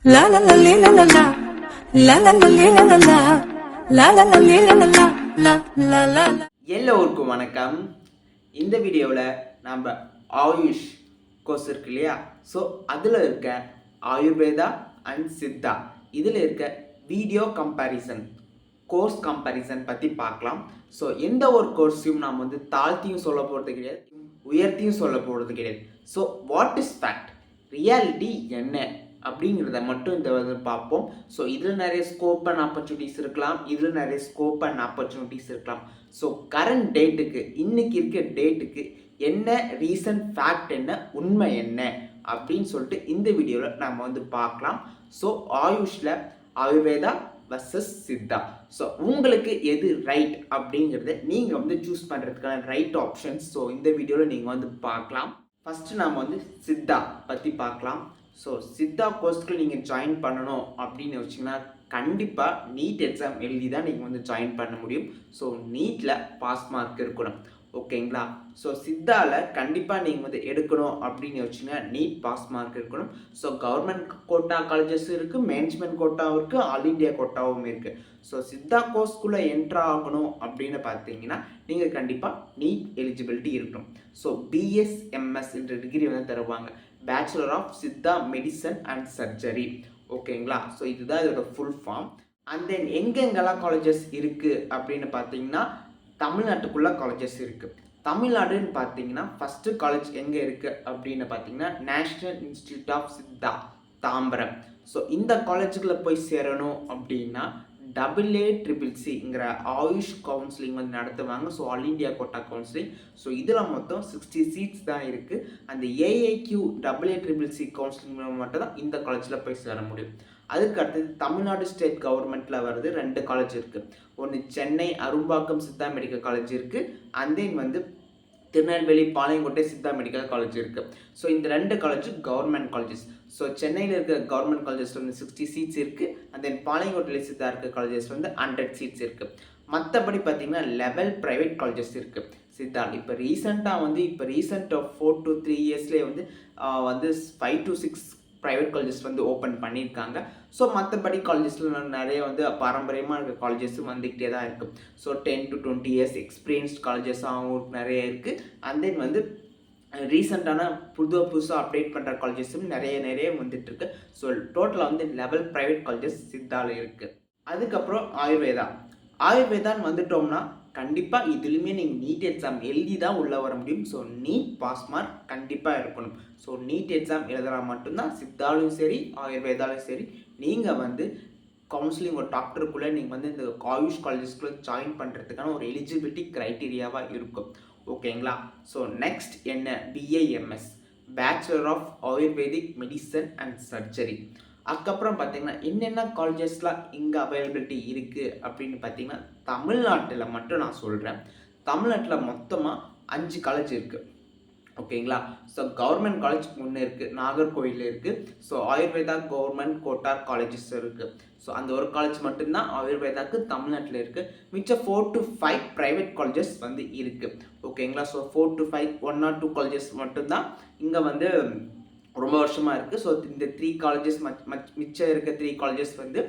La la la li la la la la la la li la la la la la la li la la la la la la. எல்லோருக்கும் வணக்கம். இந்த வீடியோவில் நம்ம AYUSH course இருக்கு இல்லையா, so அதில் இருக்க ஆயுர்வேதா அண்ட் சித்தா இதில் இருக்க வீடியோ கம்பேரிசன் கோர்ஸ் கம்பேரிசன் பற்றி பார்க்கலாம். ஸோ எந்த ஒரு கோர்ஸையும் நாம் வந்து தாழ்த்தியும் சொல்ல போகிறது கிடையாது, உயர்த்தியும் சொல்ல போகிறது கிடையாது. So what is fact, reality என்ன அப்படிங்கிறத மட்டும் இந்த வந்து பார்ப்போம். ஸோ இதில் நிறைய ஸ்கோப் அண்ட் ஆப்பர்ச்சுனிட்டிஸ் இருக்கலாம், இதில் நிறைய ஸ்கோப் அண்ட் ஆப்பர்ச்சுனிட்டிஸ் இருக்கலாம். ஸோ கரண்ட் டேட்டுக்கு, இன்னைக்கு இருக்க டேட்டுக்கு என்ன ரீசன்ட் ஃபேக்ட் என்ன, உண்மை என்ன அப்படின்னு சொல்லிட்டு இந்த வீடியோவில் நம்ம வந்து பார்க்கலாம். ஸோ ஆயுஷில் ஆயுர்வேதா வர்சஸ் சித்தா, ஸோ உங்களுக்கு எது ரைட் அப்படிங்கிறத நீங்கள் வந்து சூஸ் பண்ணுறதுக்கான ரைட் ஆப்ஷன்ஸ் ஸோ இந்த வீடியோவில் நீங்கள் வந்து பார்க்கலாம். ஃபஸ்ட்டு நாம் வந்து சித்தா பற்றி பார்க்கலாம். ஸோ சித்தா கோர்ஸ்க்கு நீங்கள் ஜாயின் பண்ணணும் அப்படின்னு வச்சிங்கன்னா கண்டிப்பாக நீட் எக்ஸாம் எழுதி தான் நீங்கள் வந்து ஜாயின் பண்ண முடியும். ஸோ நீட்டில் பாஸ் மார்க் இருக்கணும், ஓகேங்களா. ஸோ சித்தாவில் கண்டிப்பாக நீங்கள் வந்து எடுக்கணும் அப்படின்னு வச்சிங்கன்னா நீட் பாஸ் மார்க் இருக்கணும். ஸோ கவர்மெண்ட் கோட்டா காலேஜஸும் இருக்குது, மேனேஜ்மெண்ட் கோட்டாவும் இருக்குது, ஆல் இண்டியா கோட்டாவும் இருக்குது. ஸோ சித்தா கோர்ஸ்குள்ளே என்ட்ரு ஆகணும் அப்படின்னு பார்த்தீங்கன்னா நீங்கள் கண்டிப்பாக நீட் எலிஜிபிலிட்டி இருக்கணும். ஸோ பிஎஸ்எம்எஸ் என்ற டிகிரி வந்து தருவாங்க, bachelor of Siddha medicine and surgery, ஓகேங்களா. ஸோ இதுதான் இதோட ஃபுல் ஃபார்ம். அண்ட் தென் எங்கெங்கெல்லாம் காலேஜஸ் இருக்குது அப்படின்னு பார்த்தீங்கன்னா தமிழ்நாட்டுக்குள்ளே காலேஜஸ் இருக்குது. தமிழ்நாடுன்னு பார்த்தீங்கன்னா ஃபஸ்ட்டு காலேஜ் எங்கே இருக்குது அப்படின்னு பார்த்தீங்கன்னா national institute of Siddha Tambaram. So இந்த காலேஜுக்குள்ளே போய் சேரணும் அப்படின்னா AACCCங்கிற ஆயுஷ் கவுன்சிலிங் வந்து நடத்துவாங்க. So all India quota counselling. So இதில் மொத்தம் 60 சீட்ஸ் தான் இருக்குது. அந்த AAQ AACCC கவுன்சிலிங் மட்டும் தான் இந்த காலேஜில் போய் சேர முடியும். அதுக்கு அடுத்தது தமிழ்நாடு ஸ்டேட் கவர்மெண்ட்டில் வருது 2 காலேஜ் இருக்குது. ஒன்று சென்னை அரும்பாக்கம் சித்தா மெடிக்கல் காலேஜ் இருக்குது, அண்ட் தென் வந்து திருநெல்வேலி பாளையங்கோட்டை சித்தா மெடிக்கல் காலேஜ் இருக்குது. ஸோ இந்த 2 காலேஜும் கவர்மெண்ட் காலேஜஸ். ஸோ சென்னையில் இருக்கிற கவர்மெண்ட் காலேஜஸில் வந்து 60 சீட்ஸ் இருக்குது, அண்ட் தென் பாளையங்கோட்டையில் சித்தா இருக்க காலேஜஸ் வந்து 100 சீட்ஸ் இருக்குது. மற்றபடி பார்த்திங்கன்னா 11 ப்ரைவேட் காலேஜஸ் இருக்குது சித்தா. இப்போ ரீசெண்டாக வந்து 4 to 3 இயர்ஸ்லேயே வந்து 5 to 6 ப்ரைவேட் காலேஜஸ் வந்து ஓப்பன் பண்ணியிருக்காங்க. ஸோ மற்றபடி காலேஜஸில் நிறைய வந்து பாரம்பரியமாக இருக்க காலேஜஸும் வந்துக்கிட்டே தான் இருக்குது. ஸோ 10 to 20 இயர்ஸ் எக்ஸ்பீரியன்ஸ்ட் காலேஜஸாகவும் நிறைய இருக்குது. அண்ட் தென் வந்து ரீசெண்டான புதுசாக அப்டேட் பண்ணுற காலேஜஸும் நிறைய வந்துட்டுருக்கு. ஸோ டோட்டலாக வந்து 11 ப்ரைவேட் காலேஜஸ் சித்தாவில் இருக்குது. அதுக்கப்புறம் ஆயுர்வேதான்னு வந்துட்டோம்னா கண்டிப்பாக இதுலேயுமே நீங்கள் நீட் எக்ஸாம் எழுதி தான் உள்ளே வர முடியும். ஸோ நீட் பாஸ் மார்க் கண்டிப்பாக இருக்கணும். ஸோ நீட் எக்ஸாம் எழுதுனா மட்டும்தான் சித்தாலையும் சரி ஆயுர்வேதாலையும் சரி நீங்கள் வந்து கவுன்சிலிங் ஒரு டாக்டருக்குள்ளே நீங்கள் வந்து இந்த ஆயுஷ் காலேஜஸ்குள்ளே ஜாயின் பண்ணுறதுக்கான ஒரு எலிஜிபிலிட்டி க்ரைட்டீரியாவாக இருக்கும், ஓகேங்களா. ஸோ நெக்ஸ்ட் என்ன, BAMS bachelor of Ayurvedic medicine and surgery. அதுக்கப்புறம் பார்த்தீங்கன்னா என்னென்ன காலேஜஸ்லாம் இங்கே அவைலபிலிட்டி இருக்குது அப்படின்னு பார்த்தீங்கன்னா தமிழ்நாட்டில் மட்டும் நான் சொல்கிறேன். தமிழ்நாட்டில் மொத்தமாக 5 காலேஜ் இருக்குது, ஓகேங்களா. ஸோ கவர்மெண்ட் காலேஜ் 1 இருக்குது, நாகர்கோவிலில் இருக்குது. ஸோ ஆயுர்வேதா கவர்மெண்ட் கோட்டா காலேஜஸ் இருக்குது. ஸோ அந்த ஒரு காலேஜ் மட்டும்தான் ஆயுர்வேதாவுக்கு தமிழ்நாட்டில் இருக்குது. மிச்சம் 4 to 5 ப்ரைவேட் காலேஜஸ் வந்து இருக்குது, ஓகேங்களா. ஸோ 4 to 5 1 or 2 காலேஜஸ் மட்டும்தான் இங்கே வந்து ரொம்ப வருஷமாக இருக்குது. ஸோ இந்த 3 காலேஜஸ் மிச்சம் இருக்க 3 காலேஜஸ் வந்து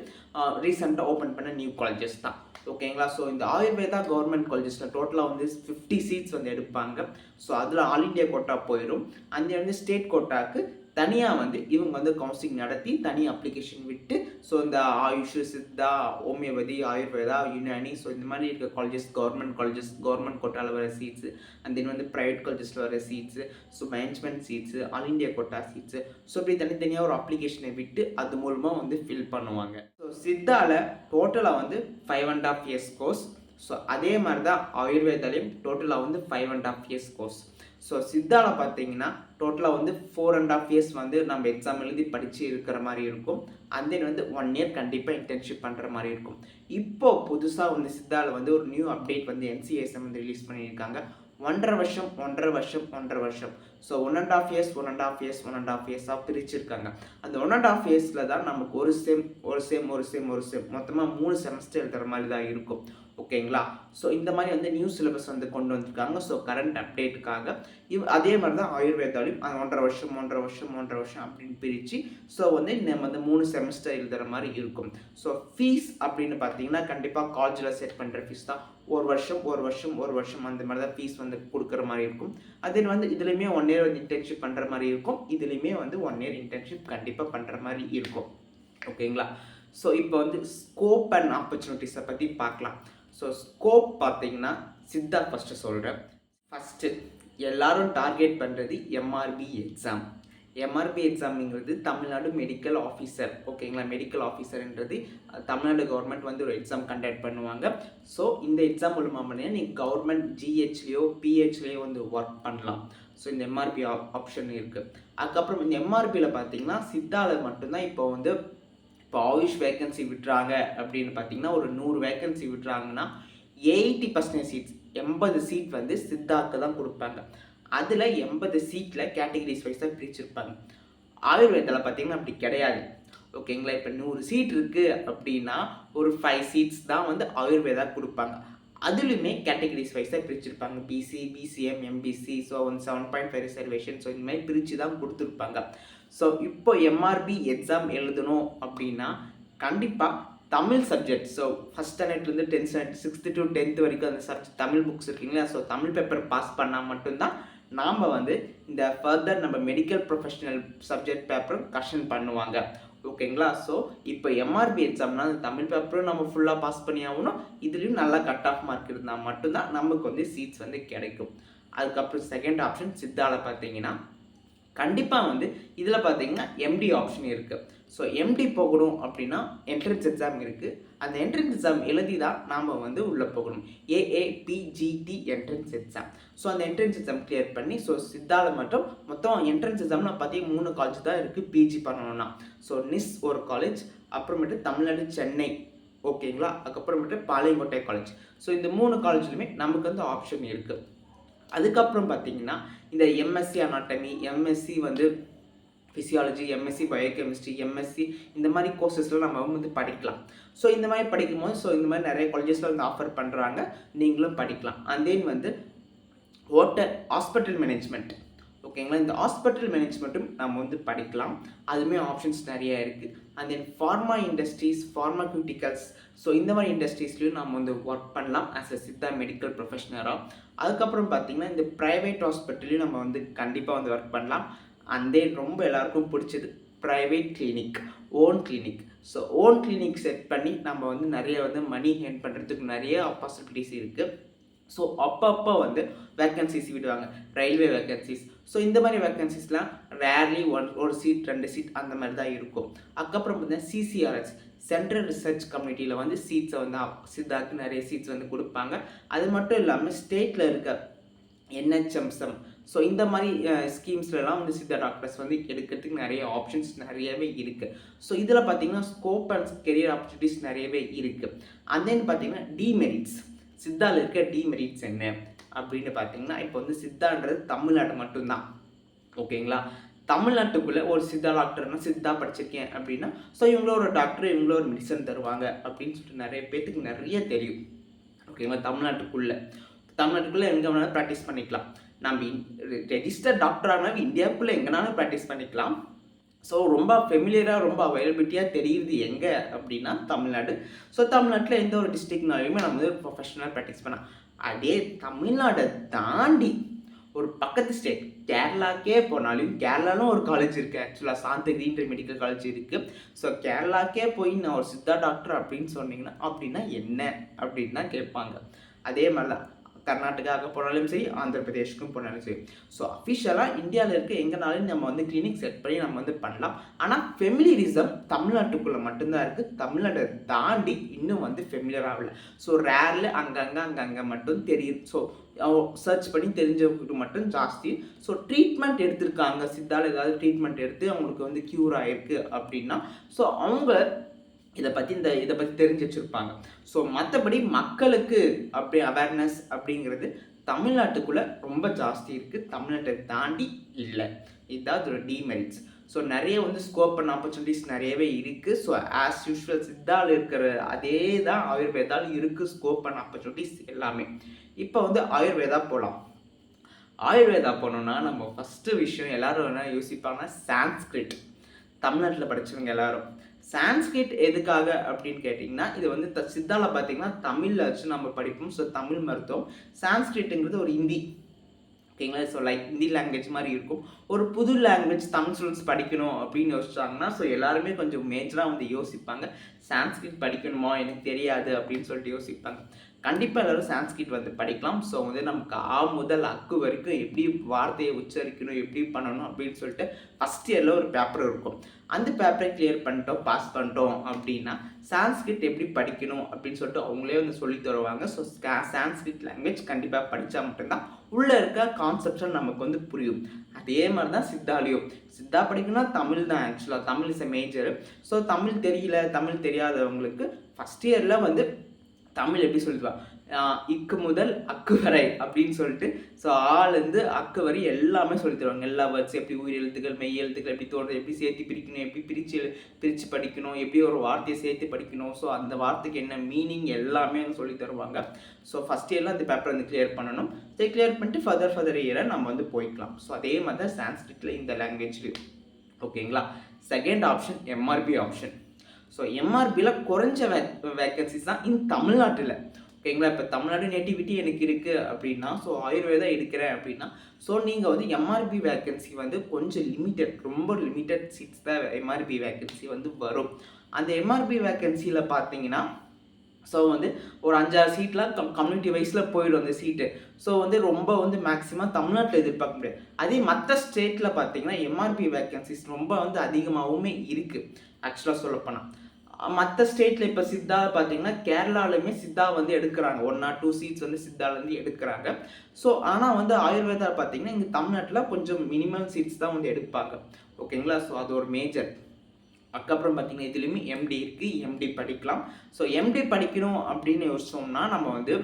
ரீசெண்டாக ஓப்பன் பண்ண நியூ காலேஜஸ் தான், ஓகேங்களா. ஸோ இந்த ஆயுர்வேதா கவர்மெண்ட் காலேஜஸில் டோட்டலாக வந்து 50 சீட்ஸ் வந்து எடுப்பாங்க. ஸோ அதில் ஆல் இண்டியா கோட்டா போயிடும். அந்த வந்து ஸ்டேட் கோட்டாவுக்கு தனியாக வந்து இவங்க வந்து கவுன்சிலிங் நடத்தி தனி அப்ளிகேஷன் விட்டு ஸோ இந்த ஆயுஷ் சித்தா ஹோமியோபதி ஆயுர்வேதா யுனானி ஸோ இந்த மாதிரி இருக்க காலேஜஸ் கவர்மெண்ட் கோட்டாவில் வர சீட்ஸு, அண்ட் தென் வந்து ப்ரைவேட் காலேஜஸில் வர seats, so management seats, all India quota seats, so இப்படி தனித்தனியாக ஒரு அப்ளிகேஷனை விட்டு அது மூலமாக வந்து ஃபில் பண்ணுவாங்க. ஸோ சித்தாவில் டோட்டலாக வந்து 5.5 இயர்ஸ் கோர்ஸ். ஸோ அதே மாதிரி தான் ஆயுர்வேதாலையும் டோட்டலாக வந்து 5.5 இயர்ஸ் கோர்ஸ். ஸோ சித்தாவில் பார்த்தீங்கன்னா டோட்டலாக வந்து 4.5 இயர்ஸ் வந்து நம்ம எக்ஸாம் எழுதி படித்து இருக்கிற மாதிரி இருக்கும். அண்ட் தென் வந்து 1 இயர் கண்டிப்பாக இன்டர்ன்ஷிப் பண்ணுற மாதிரி இருக்கும். இப்போது புதுசாக வந்து சித்தாவில் வந்து ஒரு நியூ அப்டேட் வந்து NCSM வந்து ரிலீஸ் பண்ணியிருக்காங்க. 1.5 வருஷம். ஸோ 1.5 இயர்ஸாக பிரிச்சிருக்காங்க. அந்த 1.5 இயர்ஸில் தான் நமக்கு ஒரு செம் மொத்தமாக 3 செமஸ்டர் எழுதுகிற மாதிரி தான் இருக்கும், ஓகேங்களா. ஸோ இந்த மாதிரி வந்து நியூ சிலபஸ் வந்து கொண்டு வந்திருக்காங்க. ஸோ கரண்ட் அப்டேட்டுக்காக அதே மாதிரி தான் ஆயுர்வேதாலையும் 1.5 வருஷம் 1.5 வருஷம் 1.5 வருஷம் அப்படின்னு பிரித்து ஸோ வந்து நம்ம வந்து 3 செமஸ்டர் எழுதுகிற மாதிரி இருக்கும். ஸோ ஃபீஸ் அப்படின்னு பார்த்தீங்கன்னா கண்டிப்பாக காலேஜில் செட் பண்ணுற ஃபீஸ் தான். ஒரு வருஷம் அந்த மாதிரி தான் ஃபீஸ் வந்து கொடுக்குற மாதிரி இருக்கும். அதே வந்து இதுலேயுமே 1 இயர் வந்து இன்டர்ன்ஷிப் பண்ணுற மாதிரி இருக்கும். இதுலேயுமே வந்து 1 இயர் இன்டர்ன்ஷிப் கண்டிப்பாக பண்ணுற மாதிரி இருக்கும். ஓகேங்களா. ஸோ இப்போ வந்து ஸ்கோப் அண்ட் ஆப்பர்ச்சுனிட்டிஸை பற்றி பார்க்கலாம். ஸோ ஸ்கோப் பார்த்தீங்கன்னா சித்தா ஃபஸ்ட்டு சொல்கிறேன். ஃபஸ்ட்டு எல்லாரும் டார்கெட் பண்ணுறது எம்ஆர்பி எக்ஸாம். எம்ஆர்பி எக்ஸாம்ங்கிறது தமிழ்நாடு மெடிக்கல் ஆஃபீஸர். ஓகேங்களா. மெடிக்கல் ஆஃபீஸர்ன்றது தமிழ்நாடு கவர்மெண்ட் வந்து ஒரு எக்ஸாம் கண்டக்ட் பண்ணுவாங்க. ஸோ இந்த எக்ஸாம் மூலமாக பண்ணீங்கன்னா நீங்கள் கவர்மெண்ட் ஜிஹெச்லேயோ பிஹெச்லேயோ வந்து ஒர்க் பண்ணலாம். ஸோ இந்த எம்ஆர்பி ஆப்ஷன் இருக்குது. அதுக்கப்புறம் இந்த எம்ஆர்பியில் பார்த்தீங்கன்னா சித்தாவில் மட்டும்தான் இப்போ ஆயுஷ் வேக்கன்சி விட்டுறாங்க அப்படின்னு பார்த்தீங்கன்னா ஒரு 100 வேக்கன்சி விட்டுறாங்கன்னா 80% சீட்ஸ் 80 சீட் வந்து சித்தாக்கு தான் கொடுப்பாங்க. அதில் 80 சீட்டில் கேட்டகரிஸ் வைஸாக பிரிச்சிருப்பாங்க. ஆயுர்வேதத்தில் பார்த்தீங்கன்னா அப்படி கிடையாது. ஓகேங்களா. இப்போ 100 சீட் இருக்குது அப்படின்னா ஒரு 5 சீட்ஸ் தான் வந்து ஆயுர்வேதா கொடுப்பாங்க. அதுலேயுமே கேட்டகரிஸ் வைஸாக பிரிச்சிருப்பாங்க. BC, BCM, MBC, so 7.5 reservation, so இந்த மாதிரி பிரித்து தான் கொடுத்துருப்பாங்க. ஸோ இப்போ எம்ஆர்பி எக்ஸாம் எழுதணும் அப்படின்னா கண்டிப்பாக தமிழ் சப்ஜெக்ட், ஸோ ஃபஸ்ட் ஸ்டாண்டர்ட்லேருந்து 10th standard 6th to 10th வரைக்கும் அந்த சப்ஜெக்ட் தமிழ் புக்ஸ் இருக்குங்களா. ஸோ தமிழ் பேப்பர் பாஸ் பண்ணால் மட்டும்தான் நாம் வந்து இந்த ஃபர்தர் நம்ம மெடிக்கல் ப்ரொஃபஷனல் சப்ஜெக்ட் பேப்பரும் கரெக்ஷன் பண்ணுவாங்க. ஓகேங்களா. ஸோ இப்போ எம்ஆர்பி எக்ஸாம்னா தமிழ் பேப்பரும் நம்ம ஃபுல்லாக பாஸ் பண்ணி ஆகணும். இதுலேயும் நல்லா கட் ஆஃப் மார்க் இருந்தால் மட்டும்தான் நமக்கு வந்து சீட்ஸ் வந்து கிடைக்கும். அதுக்கப்புறம் செகண்ட் ஆப்ஷன் சித்தாவில் பார்த்தீங்கன்னா கண்டிப்பாக வந்து இதில் பார்த்தீங்கன்னா எம்டி ஆப்ஷன் இருக்குது. ஸோ எம்டி போகணும் அப்படின்னா என்ட்ரன்ஸ் எக்ஸாம் இருக்குது. அந்த என்ட்ரன்ஸ் எக்ஸாம் எழுதி தான் நாம் வந்து உள்ளே போகணும். ஏஏபிஜிடி என்ட்ரன்ஸ் எக்ஸாம். ஸோ அந்த என்ட்ரன்ஸ் எக்ஸாம் கிளியர் பண்ணி ஸோ சித்தாவில் மட்டும் மொத்தம் என்ட்ரன்ஸ் எக்ஸாம்னா பார்த்தீங்கன்னா 3 காலேஜ் தான் இருக்குது பிஜி பண்ணணும்னா. ஸோ நிஸ் ஒரு காலேஜ், அப்புறமேட்டு தமிழ்நாடு சென்னை, ஓகேங்களா, அதுக்கப்புறமேட்டு பாளையங்கோட்டை காலேஜ். ஸோ இந்த 3 காலேஜ்லையுமே நமக்கு வந்து ஆப்ஷன் இருக்குது. அதுக்கப்புறம் பார்த்தீங்கன்னா இந்த எம்எஸ்சி அனாட்டமி, எம்எஸ்சி வந்து ஃபிசியாலஜி, எம்எஸ்சி பயோகெமிஸ்ட்ரி, எம்எஸ்சி இந்த மாதிரி கோர்சஸ்லாம் நம்ம வந்து படிக்கலாம். ஸோ இந்த மாதிரி படிக்கும்போது ஸோ இந்த மாதிரி நிறைய காலேஜஸில் வந்து ஆஃபர் பண்ணுறாங்க, நீங்களும் படிக்கலாம். அண்ட் தென் வந்து ஹாஸ்பிட்டல் மேனேஜ்மெண்ட். ஓகேங்களா. இந்த ஹாஸ்பிட்டல் மேனேஜ்மெண்ட்டும் நம்ம வந்து படிக்கலாம். அதுவுமே ஆப்ஷன்ஸ் நிறையா இருக்குது. And then pharma industries, pharmaceuticals, so இந்த மாதிரி இண்டஸ்ட்ரீஸ்லையும் நம்ம வந்து ஒர்க் பண்ணலாம் ஆஸ் அ சித்தா மெடிக்கல் ப்ரொஃபஷனராக. அதுக்கப்புறம் பார்த்திங்கன்னா இந்த ப்ரைவேட் ஹாஸ்பிட்டல்லையும் நம்ம வந்து கண்டிப்பாக வந்து ஒர்க் பண்ணலாம். அண்ட் தென் ரொம்ப எல்லாருக்கும் பிடிச்சது private clinic, own clinic. So own clinic set பண்ணி நம்ம வந்து நிறைய வந்து மணி ஏர்ன் பண்ணுறதுக்கு நிறைய பாசிபிலிட்டிஸ் இருக்குது. ஸோ அப்பப்போ வந்து வேக்கன்சிஸ் விடுவாங்க, ரயில்வே வேக்கன்சிஸ். ஸோ இந்த மாதிரி வேக்கன்சிஸ்லாம் ரேர்லி ஒரு சீட் 2 சீட் அந்த மாதிரி தான் இருக்கும். அதுக்கப்புறம் பார்த்தீங்கன்னா சிசிஆர்எஸ், சென்ட்ரல் ரிசர்ச் கமிட்டியில் வந்து சீட்ஸை வந்து சித்தாக்கு நிறைய சீட்ஸ் வந்து கொடுப்பாங்க. அது மட்டும் இல்லாமல் ஸ்டேட்டில் இருக்க என்ஹெச்எம்எம், ஸோ இந்த மாதிரி ஸ்கீம்ஸ்லாம் வந்து சித்தா டாக்டர்ஸ் வந்து எடுக்கிறதுக்கு நிறைய ஆப்ஷன்ஸ் நிறையவே இருக்குது. ஸோ இதில் பார்த்தீங்கன்னா ஸ்கோப் அண்ட் கெரியர் ஆப்பர்ச்சுனிட்டிஸ் நிறையவே இருக்குது. அண்ட் தென் பார்த்தீங்கன்னா டிமெரிட்ஸ், சித்தாவில் இருக்க டிமெரிட்ஸ் என்ன அப்படின்னு பார்த்தீங்கன்னா இப்போ வந்து சித்தான்றது தமிழ்நாடு மட்டும்தான். ஓகேங்களா. தமிழ்நாட்டுக்குள்ளே ஒரு சித்தா டாக்டர்னா சித்தா படிச்சிருக்கேன் அப்படின்னா ஸோ இவங்களும் ஒரு டாக்டர், இவங்களும் ஒரு மெடிசன் தருவாங்க அப்படின்னு சொல்லிட்டு நிறைய பேத்துக்கு நிறைய தெரியும். ஓகேங்களா. தமிழ்நாட்டுக்குள்ளே எங்கே வேணாலும் ப்ராக்டிஸ் பண்ணிக்கலாம். நம்ம ரெஜிஸ்டர் டாக்டர் ஆனாலும் இந்தியாவுக்குள்ளே எங்கேனாலும் ப்ராக்டிஸ் பண்ணிக்கலாம். ஸோ ரொம்ப ஃபெமிலியராக ரொம்ப அவைலபிலிட்டியாக தெரியுது எங்கே அப்படின்னா தமிழ்நாடு. ஸோ தமிழ்நாட்டில் எந்த ஒரு டிஸ்ட்ரிக்ட்னாலுமே நம்ம வந்து ப்ரொஃபஷனலாக ப்ராக்டிஸ் பண்ணலாம். அதே தமிழ்நாடை தாண்டி ஒரு பக்கத்து ஸ்டேட் கேரளாக்கே போனாலும், கேரளாலும் ஒரு காலேஜ் இருக்குது ஆக்சுவலாக, சாந்தகிரின்ற மெடிக்கல் காலேஜ் இருக்குது. ஸோ கேரளாக்கே போய் நான் ஒரு சித்தா டாக்டர் அப்படின்னு சொன்னீங்கன்னா அப்படின்னா என்ன அப்படின்னு தான் கேட்பாங்க. அதே மாதிரி தான் கர்நாடகாவுக்கு போனாலும் சரி, ஆந்திர பிரதேஷ்க்கும் போனாலும் சரி. ஸோ அஃபிஷியலாக இந்தியாவில் இருக்க எங்கேனாலும் நம்ம வந்து கிளினிக் செட் பண்ணி நம்ம வந்து பண்ணலாம். ஆனால் ஃபெமிலியரிசம் தமிழ்நாட்டுக்குள்ளே மட்டும்தான் இருக்குது. தமிழ்நாட்டை தாண்டி இன்னும் வந்து ஃபெமிலியர் ஆகலை. ஸோ ரேரில் அங்கங்கே மட்டும் தெரியுது. ஸோ சர்ச் பண்ணி தெரிஞ்சவங்களுக்கு மட்டும் ஜாஸ்தி. ஸோ ட்ரீட்மெண்ட் எடுத்திருக்காங்க, சித்தாவில் ஏதாவது ட்ரீட்மெண்ட் எடுத்து அவங்களுக்கு வந்து க்யூர் ஆகிருக்கு அப்படின்னா ஸோ அவங்க இதை பற்றி தெரிஞ்சு வச்சுருப்பாங்க. ஸோ மற்றபடி மக்களுக்கு அப்படி அவேர்னஸ் அப்படிங்கிறது தமிழ்நாட்டுக்குள்ளே ரொம்ப ஜாஸ்தி இருக்குது, தமிழ்நாட்டை தாண்டி இல்லை. இதுதான் ஒரு டிமெரிட்ஸ். ஸோ நிறைய வந்து ஸ்கோப் அண்ட் ஆப்பர்ச்சுனிட்டிஸ் நிறையவே இருக்குது. ஸோ ஆஸ் யூஷுவல் சித்தாவில் இருக்கிற அதே தான் ஆயுர்வேதாவில் இருக்குது, ஸ்கோப் அண்ட் ஆப்பர்ச்சுனிட்டிஸ் எல்லாமே. இப்போ வந்து ஆயுர்வேதா போகலாம். ஆயுர்வேதா போனோம்னா நம்ம ஃபஸ்ட்டு விஷயம் எல்லோரும் என்ன யோசிப்பாங்கன்னா சான்ஸ்கிரிட். தமிழ்நாட்டில் படித்தவங்க எல்லோரும் சான்ஸ்கிரிட் எதுக்காக அப்படின்னு கேட்டிங்கன்னா, இது வந்து சித்தாவில் பார்த்தீங்கன்னா தமிழில் வச்சு நம்ம படிப்போம். ஸோ தமிழ் மருத்துவம். சான்ஸ்கிரிட்டுங்கிறது ஒரு ஹிந்தி, ஓகேங்களா. ஸோ லைக் ஹிந்தி லாங்குவேஜ் மாதிரி இருக்கும். ஒரு புது லாங்குவேஜ் தமிழ் ஸ்டூடெண்ட்ஸ் படிக்கணும் அப்படின்னு யோசிச்சாங்கன்னா, ஸோ எல்லாருமே கொஞ்சம் மேஜராக வந்து யோசிப்பாங்க, சான்ஸ்கிரிட் படிக்கணுமா எனக்கு தெரியாது அப்படின்னு சொல்லிட்டு யோசிப்பாங்க. கண்டிப்பாக எல்லோரும் சான்ஸ்கிரிட் வந்து படிக்கலாம். ஸோ வந்து நமக்கு ஆ முதல் அக்கு வரைக்கும் எப்படி வார்த்தையை உச்சரிக்கணும், எப்படி பண்ணணும் அப்படின்னு சொல்லிட்டு ஃபஸ்ட் இயரில் ஒரு பேப்பர் இருக்கும். அந்த பேப்பரை கிளியர் பண்ணிட்டோம், பாஸ் பண்ணிட்டோம் அப்படின்னா சான்ஸ்கிரிட் எப்படி படிக்கணும் அப்படின்னு சொல்லிட்டு அவங்களே வந்து சொல்லி தருவாங்க. ஸோ சான்ஸ்கிரிட் லாங்குவேஜ் கண்டிப்பாக படித்தா மட்டும்தான் உள்ளே இருக்க கான்செப்ட்ஸ் நமக்கு வந்து புரியும். அதே மாதிரி தான் சித்தாலையும். சித்தா படிக்கணும்னா தமிழ் தான், ஆக்சுவலாக Tamil is a major. So Tamil தெரியல, தமிழ் தெரியாதவங்களுக்கு ஃபஸ்ட் இயரில் வந்து தமிழ் எப்படி சொல்லிடுவாங்க, இக்கு முதல் அக்கு வரை அப்படின்னு சொல்லிட்டு, ஸோ ஆலேருந்து அக்கு வரை எல்லாமே சொல்லி தருவாங்க. எல்லா வேர்ட்ஸ் எப்படி உயிர் எழுத்துக்கள், மெய் எழுத்துக்கள் எப்படி தோன்றது, எப்படி சேர்த்து பிரிக்கணும், எப்படி பிரித்து படிக்கணும், எப்படி ஒரு வார்த்தையை சேர்த்து படிக்கணும், ஸோ அந்த வார்த்தைக்கு என்ன மீனிங் எல்லாமே சொல்லி தருவாங்க. ஸோ ஃபஸ்ட் இயரில் அந்த பேப்பர் வந்து கிளியர் பண்ணணும். இதை கிளியர் பண்ணிட்டு ஃபர்தர் இயரை நம்ம வந்து போய்க்கலாம். ஸோ அதே மாதிரி தான் சான்ஸ்கிரிட்டில் இந்த லாங்குவேஜ்லேயும், ஓகேங்களா. Second option MRB option. So எம்ஆர்பியில் குறைஞ்ச வேக்கன்சிஸ் தான் இன் தமிழ்நாட்டில், ஓகேங்களா. இப்போ தமிழ்நாடு நேட்டிவிட்டி எனக்கு இருக்குது அப்படின்னா, ஸோ ஆயுர்வேதா எடுக்கிறேன் அப்படின்னா, ஸோ நீங்கள் வந்து எம்ஆர்பி வேக்கன்சி வந்து கொஞ்சம் லிமிட்டட், ரொம்ப லிமிட்டட் சீட்ஸ் தான் எம்ஆர்பி வேக்கன்சி வந்து வரும். அந்த எம்ஆர்பி வேக்கன்சியில் பார்த்தீங்கன்னா, ஸோ வந்து ஒரு 5-6 சீட்லாம் கம்யூனிட்டி வைஸில் போயிடும் அந்த சீட்டு. ஸோ வந்து ரொம்ப வந்து மேக்ஸிமம் தமிழ்நாட்டில் எதிர்பார்க்க முடியாது. அதே மற்ற ஸ்டேட்டில் பார்த்தீங்கன்னா எம்ஆர்பி வேக்கன்சிஸ் ரொம்ப வந்து அதிகமாகவுமே இருக்குது. ஆக்சுவலாக சொல்லப்போனால் மற்ற ஸ்டேட்டில் இப்போ சித்தா பார்த்தீங்கன்னா கேரளாலுமே சித்தா வந்து எடுக்கிறாங்க, 1 or 2 சீட்ஸ் வந்து சித்தாலேருந்து எடுக்கிறாங்க. ஸோ ஆனால் வந்து ஆயுர்வேதா பார்த்தீங்கன்னா இங்கே தமிழ்நாட்டில் கொஞ்சம் மினிமம் சீட்ஸ் தான் வந்து எடுப்பாங்க, ஓகேங்களா. ஸோ அது ஒரு மேஜர். அதுக்கப்புறம் பார்த்தீங்கன்னா இதுலேயுமே எம்டி இருக்குது, எம்டி படிக்கலாம். ஸோ எம்டி படிக்கணும் அப்படின்னு யோசிச்சோம்னா நம்ம வந்து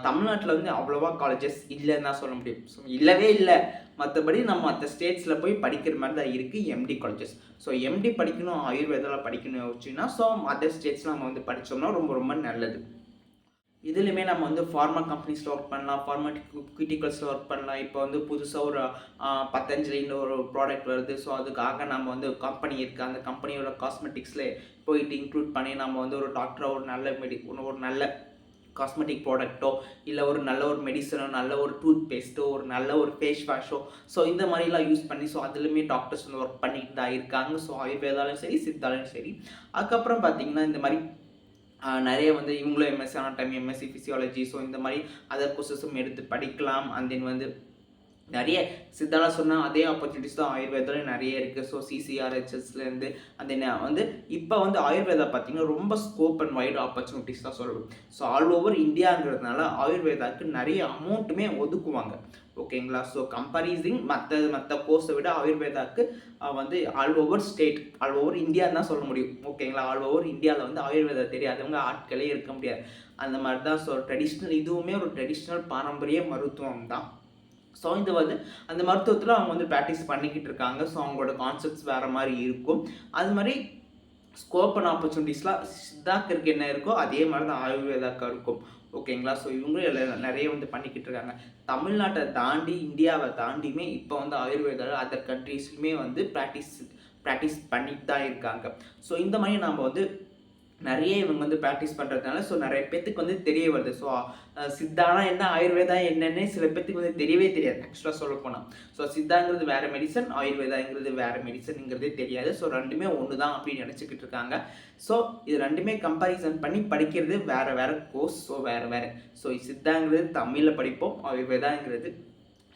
தமிழ்நாட்டில் வந்து அவ்வளோவா காலேஜஸ் இல்லைன்னு தான் சொல்ல முடியும். ஸோ இல்லவே இல்லை. மற்றபடி நம்ம மற்ற ஸ்டேட்ஸில் போய் படிக்கிற மாதிரி தான் இருக்குது எம்டி காலேஜஸ். ஸோ எம்டி படிக்கணும், ஆயுர்வேதாவில் படிக்கணும் யோசிச்சுன்னா ஸோ அதர் ஸ்டேட்ஸில் நம்ம வந்து படித்தோம்னா ரொம்ப ரொம்ப நல்லது. இதுலையுமே நம்ம வந்து ஃபார்மா கம்பெனிஸில் ஒர்க் பண்ணலாம், ஃபார்மாக்யூட்டிக்கல்ஸில் ஒர்க் பண்ணலாம். இப்போ வந்து புதுசாக ஒரு பத்தஞ்சலின்னு ஒரு ப்ராடக்ட் வருது. ஸோ அதுக்காக நம்ம வந்து கம்பெனி இருக்குது, அந்த கம்பெனியோட காஸ்மெட்டிக்ஸில் போயிட்டு இன்க்ளூட் பண்ணி நம்ம வந்து ஒரு டாக்டராக ஒரு நல்ல காஸ்மெட்டிக் ப்ராடக்ட்டோ இல்லை ஒரு நல்ல ஒரு மெடிசனோ, நல்ல ஒரு டூத் பேஸ்ட்டோ, ஒரு நல்ல ஒரு ஃபேஸ் வாஷோ, ஸோ இந்த மாதிரிலாம் யூஸ் பண்ணி ஸோ அதுலேயுமே டாக்டர்ஸ் வந்து ஒர்க் பண்ணிட்டு தான் இருக்காங்க. ஸோ ஆயுர்வேதாலையும் சரி, சித்தாலையும் சரி. அதுக்கப்புறம் பார்த்திங்கன்னா இந்த மாதிரி நிறைய வந்து இவங்களும் MSc anatomy, MSc physiology, so இந்த மாதிரி அதர் கோர்சஸும் எடுத்து படிக்கலாம். அண்ட் தென் வந்து நிறைய சித்தால சொன்னால் அதே ஆப்பர்ச்சுனிட்டிஸ் தான் ஆயுர்வேதாலையும் நிறைய இருக்குது. ஸோ சிசிஆர்ஹெச்எஸ்லேருந்து அந்த வந்து இப்போ வந்து ஆயுர்வேதா பார்த்திங்கன்னா ரொம்ப ஸ்கோப் அண்ட் வைட் ஆப்பர்ச்சுனிட்டிஸ் தான் சொல்லுவோம். ஸோ ஆல் ஓவர் இந்தியாங்கிறதுனால ஆயுர்வேதாவுக்கு நிறைய அமௌண்ட்டுமே ஒதுக்குவாங்க, ஓகேங்களா. ஸோ கம்பேரிசிங் மற்ற கோர்ஸை விட ஆயுர்வேதாவுக்கு வந்து all over state, all over இந்தியான்னு தான் சொல்ல முடியும், ஓகேங்களா. ஆல் ஓவர் இந்தியாவில் வந்து ஆயுர்வேதா தெரியாதவங்க ஆட்களே இருக்க முடியாது, அந்த மாதிரி தான். ஸோ ட்ரெடிஷ்னல், இதுவுமே ஒரு ட்ரெடிஷ்னல் பாரம்பரிய மருத்துவம் தான். ஸோ இது வந்து அந்த மருத்துவத்தில் அவங்க வந்து ப்ராக்டிஸ் பண்ணிக்கிட்டு இருக்காங்க. ஸோ அவங்களோட கான்செப்ட்ஸ் வேறு மாதிரி இருக்கும். அது மாதிரி ஸ்கோப் அண்ட் ஆப்பர்ச்சுனிட்டிஸ்லாம் சித்தாக்கு என்ன இருக்கோ அதே மாதிரி தான் ஆயுர்வேதாக்கா இருக்கும், ஓகேங்களா. ஸோ இவங்களும் நிறைய வந்து பண்ணிக்கிட்டு இருக்காங்க. தமிழ்நாட்டை தாண்டி, இந்தியாவை தாண்டியுமே இப்போ வந்து ஆயுர்வேதாவில் அதர் கண்ட்ரீஸ்லையுமே வந்து ப்ராக்டிஸ் பண்ணிட்டு தான் இருக்காங்க. ஸோ இந்த மாதிரி நம்ம வந்து நிறைய இவங்க வந்து ப்ராக்டிஸ் பண்ணுறதுனால ஸோ நிறைய பேத்துக்கு வந்து தெரிய வருது. ஸோ சித்தானா என்ன, ஆயுர்வேதா என்னன்னு சில பேத்துக்கு வந்து தெரியவே தெரியாது ஆக்சுவலாக சொல்ல போனால். ஸோ சித்தாங்கிறது வேறு மெடிசன், ஆயுர்வேதாங்கிறது வேறு மெடிசனுங்கிறதே தெரியாது. ஸோ ரெண்டுமே ஒன்று தான் அப்படின்னு நினச்சிக்கிட்டு இருக்காங்க. ஸோ இது ரெண்டுமே கம்பேரிசன் பண்ணி படிக்கிறது வேறு கோர்ஸ். ஸோ வேறு. ஸோ சித்தாங்கிறது தமிழில் படிப்போம், ஆயுர்வேதாங்கிறது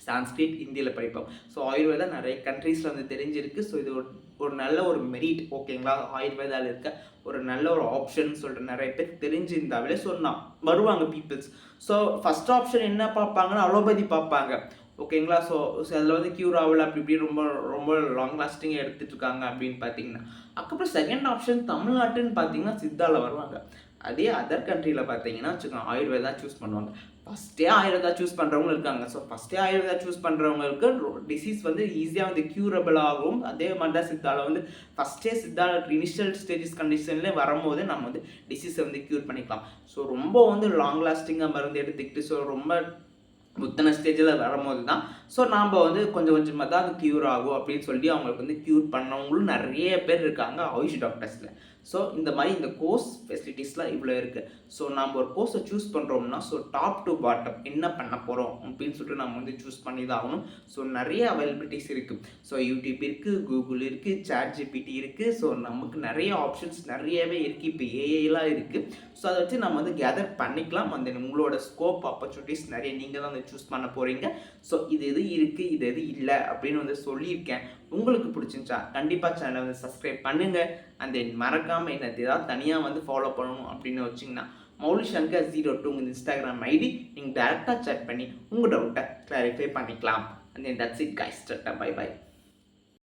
சான்ஸ்கிரிட் ஹிந்தியில் படிப்போம். ஸோ ஆயுர்வேதா நிறைய கண்ட்ரீஸில் வந்து தெரிஞ்சிருக்கு. ஸோ இது ஒரு நல்ல ஒரு மெரிட், ஓகேங்களா. ஆயுர்வேதாவில் இருக்க ஒரு நல்ல ஒரு ஆப்ஷன் சொல்லிட்டு நிறைய பேர் தெரிஞ்சிருந்தாவே சொன்னால் வருவாங்க பீப்புள்ஸ். ஸோ ஃபஸ்ட் ஆப்ஷன் என்ன பார்ப்பாங்கன்னா அலோபதி பார்ப்பாங்க, ஓகேங்களா. ஸோ அதில் வந்து க்யூர் ஆகல அப்படி இப்படி ரொம்ப லாங் லாஸ்டிங்காக எடுத்துகிட்டு இருக்காங்க அப்படின்னு பார்த்தீங்கன்னா. அதுக்கப்புறம் செகண்ட் ஆப்ஷன் தமிழ்நாட்டுன்னு பார்த்தீங்கன்னா சித்தாவில் வருவாங்க. அதே அதர் கண்ட்ரியில் பார்த்தீங்கன்னா வச்சுக்கோங்க ஆயுர்வேதா சூஸ் பண்ணுவாங்க. ஃபஸ்ட்டே ஆயுர்வேதா சூஸ் பண்ணுறவங்க இருக்காங்க. ஸோ ஃபஸ்ட்டே ஆயுர்வேதா சூஸ் பண்ணுறவங்களுக்கு டிசீஸ் வந்து ஈஸியாக வந்து க்யூரபிள் ஆகும். அதே மாதிரி தான் சித்தாவில் வந்து ஃபஸ்ட்டே சித்தா இனிஷியல் ஸ்டேஜஸ் கண்டிஷன்லேயே வரும்போது நம்ம வந்து டிசீஸை வந்து க்யூர் பண்ணிக்கலாம். ஸோ ரொம்ப வந்து லாங் லாஸ்டிங்காக மருந்து எடுத்துக்கிட்டு ஸோ ரொம்ப முத்தின ஸ்டேஜில் வரும்போது தான் ஸோ நாம் வந்து கொஞ்சம் கொஞ்சமாக தான் அது க்யூர் ஆகும் அப்படின்னு சொல்லி அவங்களுக்கு வந்து க்யூர் பண்ணவங்களும் நிறைய பேர் இருக்காங்க ஆயுஷ் டாக்டர்ஸில். ஸோ இந்த மாதிரி இந்த கோர்ஸ் ஃபெசிலிட்டிஸ்லாம் இவ்வளோ இருக்குது. ஸோ நம்ம ஒரு கோர்ஸை சூஸ் பண்ணுறோம்னா ஸோ டாப் டு பாட்டம் என்ன பண்ண போகிறோம் அப்படின்னு சொல்லிட்டு நம்ம வந்து சூஸ் பண்ணி தான் ஆகணும். ஸோ நிறைய அவைலபிலிட்டிஸ் இருக்குது. ஸோ யூடியூப் இருக்குது, கூகுள் இருக்குது, ChatGPT இருக்குது. ஸோ நமக்கு நிறைய ஆப்ஷன்ஸ் நிறையவே இருக்குது. இப்போ ஏஐலாம் இருக்குது. ஸோ அதை வச்சு நம்ம வந்து கேதர் பண்ணிக்கலாம். அந்த உங்களோட ஸ்கோப் ஆப்பர்ச்சுனிட்டிஸ் நிறைய நீங்கள் தான் வந்து சூஸ் பண்ண போகிறீங்க. ஸோ இது எது இருக்குது, இது எது இல்லை அப்படின்னு வந்து சொல்லியிருக்கேன். உங்களுக்கு பிடிச்சிருந்துச்சா கண்டிப்பாக சேனலை வந்து சப்ஸ்கிரைப் பண்ணுங்கள். அந்த மறக்காமல் என்ன ஏதாவது தனியாக வந்து ஃபாலோ பண்ணணும் அப்படின்னு வச்சிங்கன்னா maulishankar02 உங்கள் இன்ஸ்டாகிராம் ஐடி நீங்கள் டேரெக்டாக சேட் பண்ணி உங்கள் டவுட்டை கிளாரிஃபை பண்ணிக்கலாம். And that's it guys. Bye by.